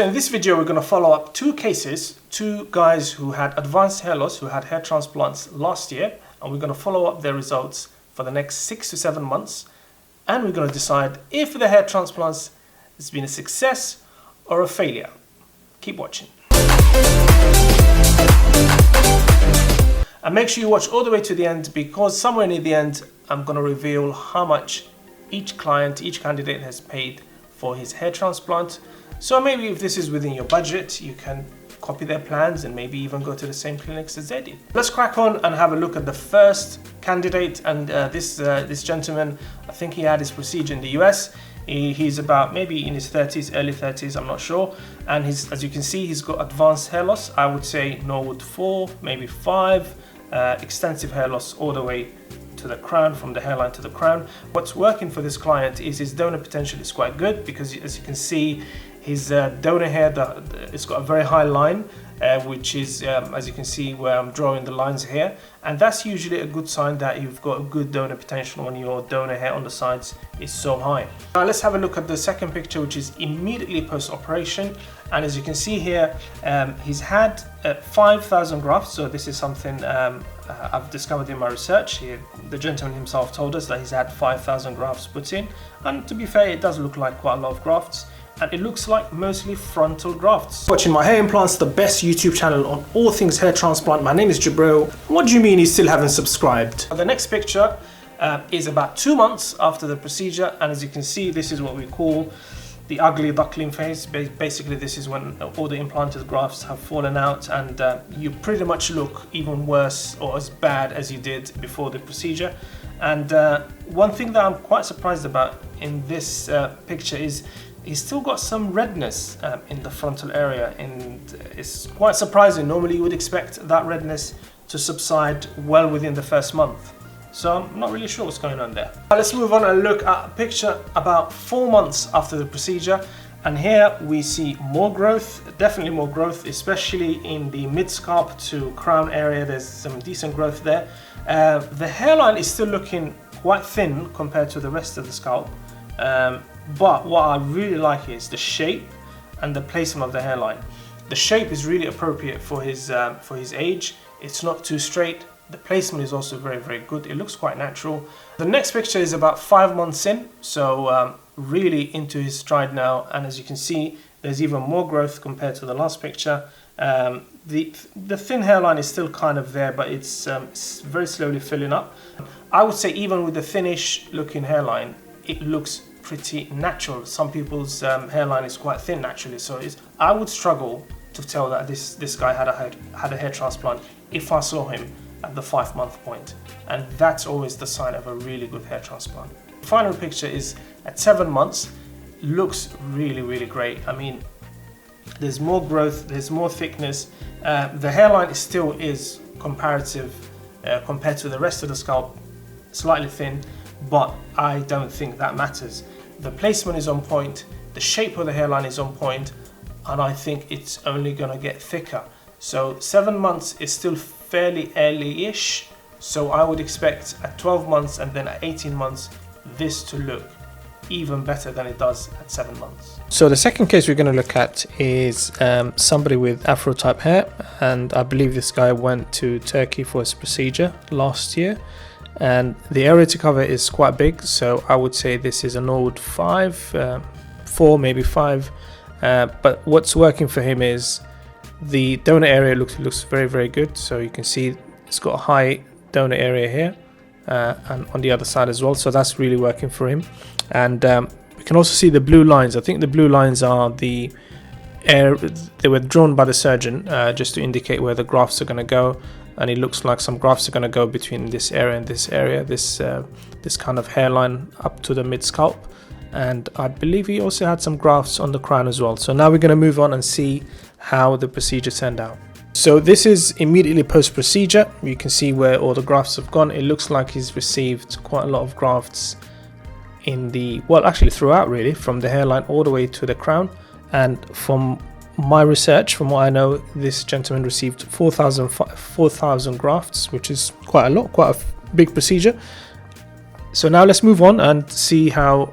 In this video, we're going to follow up two cases, two guys who had advanced hair loss, who had hair transplants last year, and we're going to follow up their results for the next 6 to 7 months, and we're going to decide if the hair transplants has been a success or a failure. Keep watching. And make sure you watch all the way to the end, because somewhere near the end, I'm going to reveal how much each client, each candidate has paid for his hair transplant. So maybe if this is within your budget, you can copy their plans and maybe even go to the same clinics as they did. Let's crack on and have a look at the first candidate. And this gentleman, I think he had his procedure in the US. He's about maybe in his 30s, early 30s, I'm not sure. And as you can see, he's got advanced hair loss. I would say Norwood 4, maybe 5, extensive hair loss all the way to the crown, from the hairline to the crown. What's working for this client is his donor potential is quite good, because as you can see, his donor hair, it's got a very high line, which is, as you can see where I'm drawing the lines here, and that's usually a good sign that you've got a good donor potential when your donor hair on the sides is so high. Now let's have a look at the second picture, which is immediately post-operation. And as you can see here, he's had 5,000 grafts. So this is something I've discovered in my research. The gentleman himself told us that he's had 5,000 grafts put in, and to be fair, it does look like quite a lot of grafts. And it looks like mostly frontal grafts. Watching My Hair Implants, the best YouTube channel on all things hair transplant. My name is Jabril. What do you mean you still haven't subscribed? The next picture is about 2 months after the procedure, and as you can see, this is what we call the ugly duckling phase. Basically, this is when all the implanted grafts have fallen out, and you pretty much look even worse or as bad as you did before the procedure. And one thing that I'm quite surprised about in this picture is he's still got some redness in the frontal area, and it's quite surprising. Normally you would expect that redness to subside well within the first month. So I'm not really sure what's going on there. Now let's move on and look at a picture about 4 months after the procedure. And here we see more growth, definitely more growth, especially in the mid-scalp to crown area. There's some decent growth there. The hairline is still looking quite thin compared to the rest of the scalp. But what I really like is the shape and the placement of the hairline. The shape is really appropriate for his age. It's not too straight. The placement is also very, very good. It looks quite natural. The next picture is about 5 months in, so really into his stride now. And as you can see, there's even more growth compared to the last picture. The thin hairline is still kind of there, but it's very slowly filling up. I would say even with the thinnish looking hairline, it looks pretty natural. Some people's hairline is quite thin naturally, so I would struggle to tell that this guy had a hair transplant if I saw him at the 5-month point, and that's always the sign of a really good hair transplant. The final picture is at 7 months. Looks really, really great. I mean, there's more growth, there's more thickness. The hairline still is comparative compared to the rest of the scalp, slightly thin, but I don't think that matters. The placement is on point, the shape of the hairline is on point, and I think it's only going to get thicker. So 7 months is still fairly early-ish, so I would expect at 12 months and then at 18 months this to look even better than it does at 7 months. So the second case we're going to look at is somebody with Afro type hair, and I believe this guy went to Turkey for his procedure last year. And the area to cover is quite big, so I would say this is a Norwood 5, 4, maybe 5. But what's working for him is the donor area looks very, very good. So you can see it's got a high donor area here and on the other side as well. So that's really working for him. And we can also see the blue lines. I think the blue lines are they were drawn by the surgeon just to indicate where the grafts are going to go. And it looks like some grafts are going to go between this area and this area, this kind of hairline up to the mid scalp. And I believe he also had some grafts on the crown as well. So now we're going to move on and see how the procedure turned out. So this is immediately post procedure. You can see where all the grafts have gone. It looks like he's received quite a lot of grafts actually throughout, really, from the hairline all the way to the crown. And from my research, from what I know, this gentleman received 4,000 grafts, which is quite a lot, quite a big procedure. So now let's move on and see how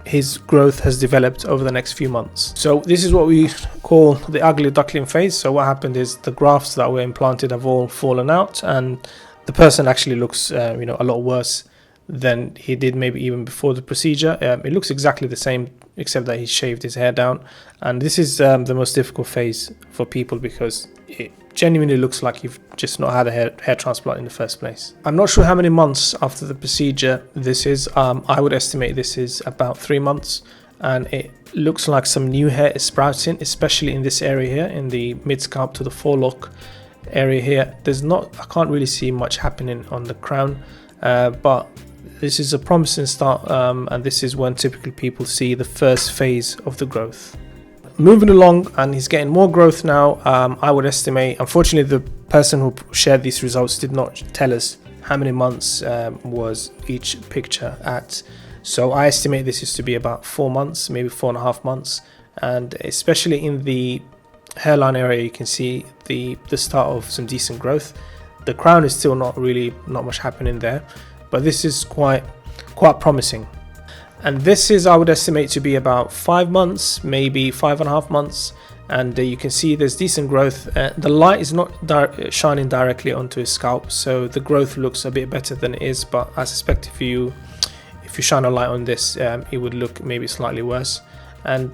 his growth has developed over the next few months. So this is what we call the ugly duckling phase. So what happened is the grafts that were implanted have all fallen out, and the person actually looks a lot worse than he did maybe even before the procedure. It looks exactly the same, except that he shaved his hair down. And this is the most difficult phase for people, because it genuinely looks like you've just not had a hair transplant in the first place. I'm not sure how many months after the procedure this is. I would estimate this is about 3 months, and it looks like some new hair is sprouting, especially in this area here, in the mid-scalp to the forelock area here. I can't really see much happening on the crown, but this is a promising start, and this is when typically people see the first phase of the growth. Moving along, and he's getting more growth now. I would estimate, unfortunately the person who shared these results did not tell us how many months was each picture at, so I estimate this is to be about 4 months, maybe 4.5 months. And especially in the hairline area, you can see the start of some decent growth. The crown is still not much happening there, but this is quite promising. And this is, I would estimate, to be about 5 months, maybe 5.5 months. And you can see there's decent growth. The light is not shining directly onto his scalp, so the growth looks a bit better than it is. But I suspect if you shine a light on this, it would look maybe slightly worse. And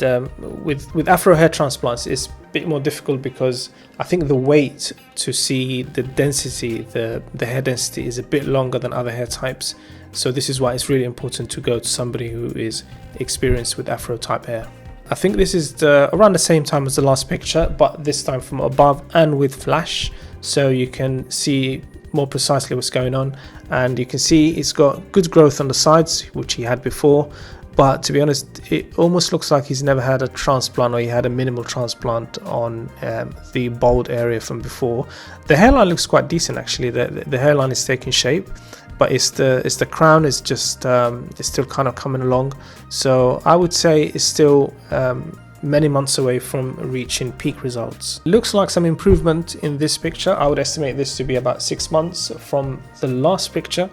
with Afro hair transplants, it's a bit more difficult, because I think the wait to see the density, the hair density, is a bit longer than other hair types. So this is why it's really important to go to somebody who is experienced with Afro type hair. I think this is around the same time as the last picture, but this time from above and with flash, so you can see more precisely what's going on. And you can see it's got good growth on the sides, which he had before. But to be honest, it almost looks like he's never had a transplant, or he had a minimal transplant on the bald area from before. The hairline looks quite decent, actually. The hairline is taking shape, but it's the crown is just it's still kind of coming along. So I would say it's still many months away from reaching peak results. Looks like some improvement in this picture. I would estimate this to be about 6 months from the last picture.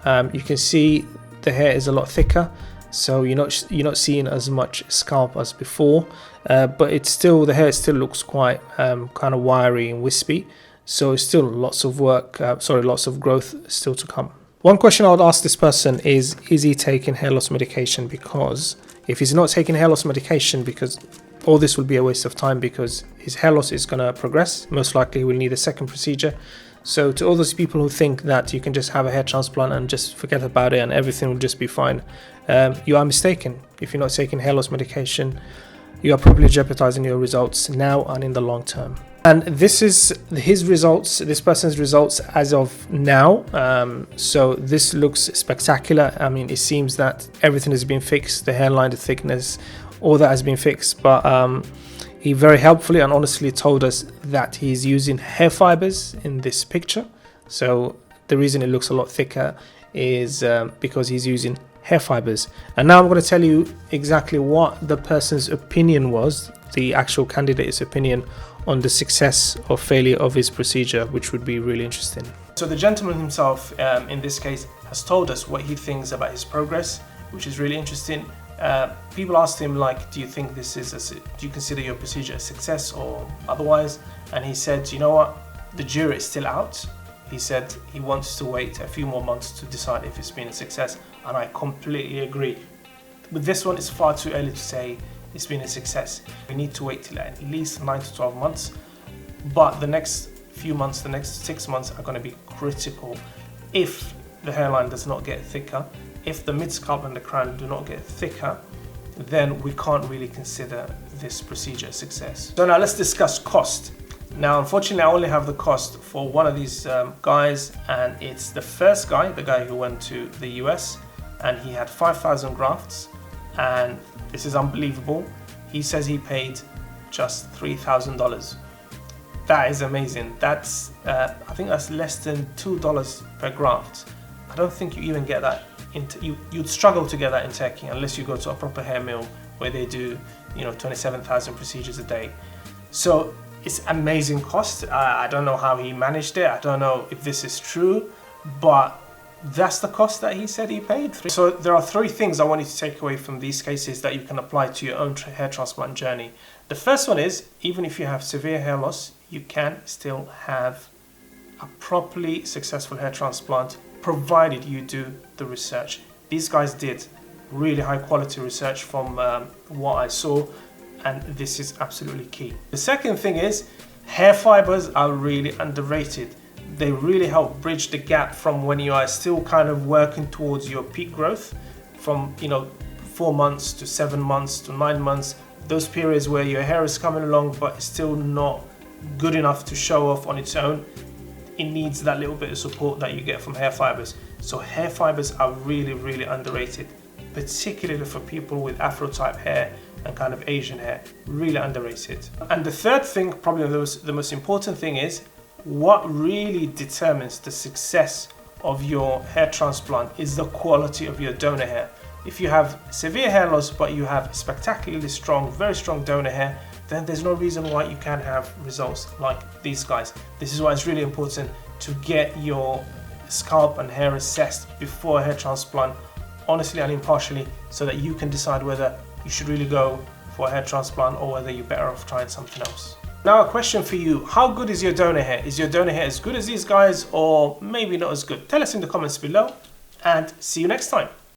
You can see the hair is a lot thicker, so you're not seeing as much scalp as before, but it's still, the hair still looks quite kind of wiry and wispy. So it's still lots of work, lots of growth still to come. One question I would ask this person is he taking hair loss medication? Because if he's not taking hair loss medication, because all this will be a waste of time, because his hair loss is going to progress. Most likely he will need a second procedure. So to all those people who think that you can just have a hair transplant and just forget about it and everything will just be fine, you are mistaken. If you're not taking hair loss medication, you are probably jeopardizing your results now and in the long term. And this is his results, this person's results as of now. So this looks spectacular. I mean, it seems that everything has been fixed, the hairline, the thickness, all that has been fixed. But he very helpfully and honestly told us that he's using hair fibers in this picture. So the reason it looks a lot thicker is because he's using hair fibers. And now I'm going to tell you exactly what the person's opinion was, the actual candidate's opinion on the success or failure of his procedure, which would be really interesting. So the gentleman himself, in this case, has told us what he thinks about his progress, which is really interesting. People asked him, like, do you think this is do you consider your procedure a success or otherwise? And he said, you know what, the jury is still out. He said he wants to wait a few more months to decide if it's been a success, and I completely agree. With this one, it's far too early to say it's been a success. We need to wait till at least 9 to 12 months. But the next few months, the next 6 months are going to be critical. If the hairline does not get thicker, if the mid-scalp and the crown do not get thicker, then we can't really consider this procedure a success. So now let's discuss cost. Now, unfortunately, I only have the cost for one of these guys, and it's the first guy, the guy who went to the US, and he had 5,000 grafts, and this is unbelievable. He says he paid just $3,000. That is amazing. That's, I think that's less than $2 per graft. I don't think you even get that. You'd struggle to get that in Turkey unless you go to a proper hair mill where they do, 27,000 procedures a day. So it's amazing cost. I don't know how he managed it. I don't know if this is true, but That's the cost that he said he paid. So there are three things I want you to take away from these cases that you can apply to your own hair transplant journey. The first one is, even if you have severe hair loss, you can still have a properly successful hair transplant, provided you do the research. These guys did really high quality research from what I saw, and this is absolutely key. The second thing is, hair fibers are really underrated. They really help bridge the gap from when you are still kind of working towards your peak growth, from 4 months to 7 months to 9 months, those periods where your hair is coming along but it's still not good enough to show off on its own. It needs that little bit of support that you get from hair fibers. So hair fibers are really underrated, particularly for people with Afro type hair and kind of Asian hair. Really underrated. And the third thing, probably the most important thing, is what really determines the success of your hair transplant is the quality of your donor hair. If you have severe hair loss but you have spectacularly strong, very strong donor hair, then there's no reason why you can't have results like these guys. This is why it's really important to get your scalp and hair assessed before a hair transplant, honestly and impartially, so that you can decide whether you should really go for a hair transplant or whether you're better off trying something else. Now, a question for you: how good is your donor hair? Is your donor hair as good as these guys, or maybe not as good? Tell us in the comments below, and see you next time.